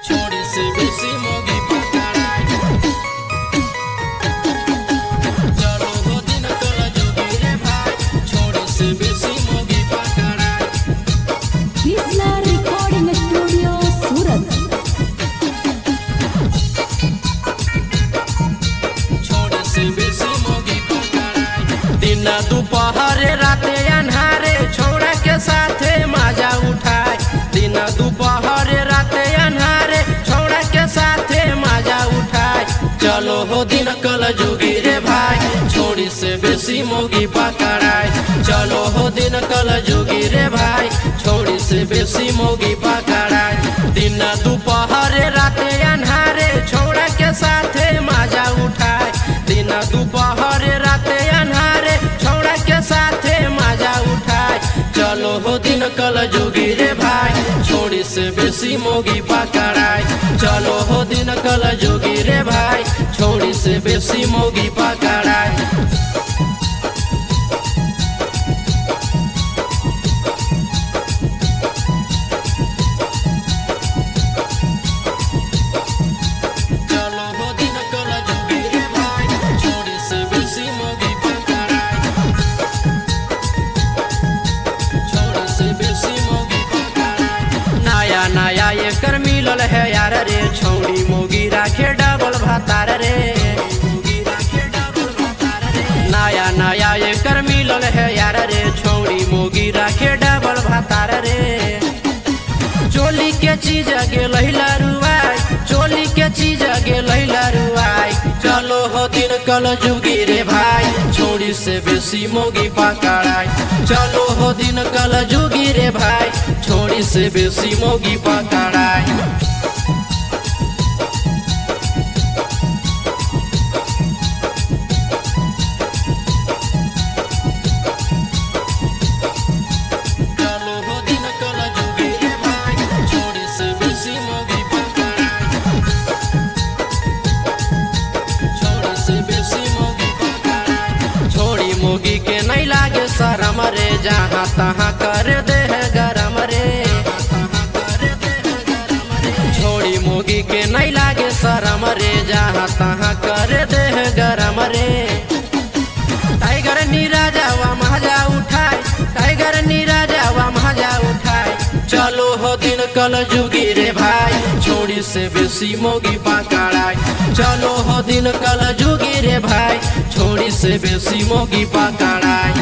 छोड़ी से बेसी मोगी पकड़ाई। चलो हो दिन कल जोगी रे भाई, छोड़ी से बेसी मोगी पकड़ाई। कृष्णा रिकॉर्डिंग स्टूडियो सूरत। छोड़ी से बेसी मोगी पकड़ाई। दिन दोपहर राते अन्हारे छोड़ा के साथे मजा उठाए। दिन दोपहर राते अन्हारे छोड़ा के साथे मजा उठाए। चलो हो दिन कल जोगी रे भाई, छोड़ी से बेसी मोगी पकड़ाई। चलो हो दिन कल जोगी रे भाई, छोड़ी से बेसी मोगी पकड़ाई। दिन दोपहर राते अन्हारे छोड़ा के साथे मजा उठाए। दिन दोपहर राते अन्हारे छोड़ा के साथे मजा उठाए। चलो हो दिन कल जोगी रे भाई, छोड़ी से बेसी मोगी पकड़ाई। चलो हो दिन कल जोगी रे भाई, छोड़ी से बेसी मोगी पकड़ाई। चलो हो दिन कल जोगी रे भाई, छोड़ी से बेसी मोगी पकड़ाई। छोड़ी से बेसी मोगी पकड़ाई। नया नया एकर मिलल है यार रे, छौड़ी मोगी राखे डबल भातार रे। नया नया एकर मिलल है यार रे, छौड़ी मोगी राखे डबल भातार रे। चोली के चीज गेल रुआई, चोली के चीज गेल रुआई। चलो हो दिन कल जोगी रे भाई, छोड़ी से बेसी मोगी पकड़ाई। चलो हो दिन कल जोगी रे भाई, छोड़ी से बेसी मोगी पकड़ाई। चलो हो दिन कल जोगी रे भाई, छोड़ी से बेसी मोगी पकड़ाई। छोड़ी से बेसी मोगी पकड़ाई। छोड़ी मोगी के नहीं लागे शरम रे, जहाँ तहाँ कर दे है गरम रे। छोड़ी मोगी के नहीं लागे शरम रे, जहाँ तहाँ कर दे है गरम रे। टाइगर नीराजावा मजा उठाए, टाइगर नीराजावा मजा उठाए। चलो हो दिन कल जोगी रे भाई, छोड़ी से बेसी मोगी पकड़ाई। चलो हो दिन कल जोगी रे भाई, छोड़ी से बेसी मोगी पकड़ाई।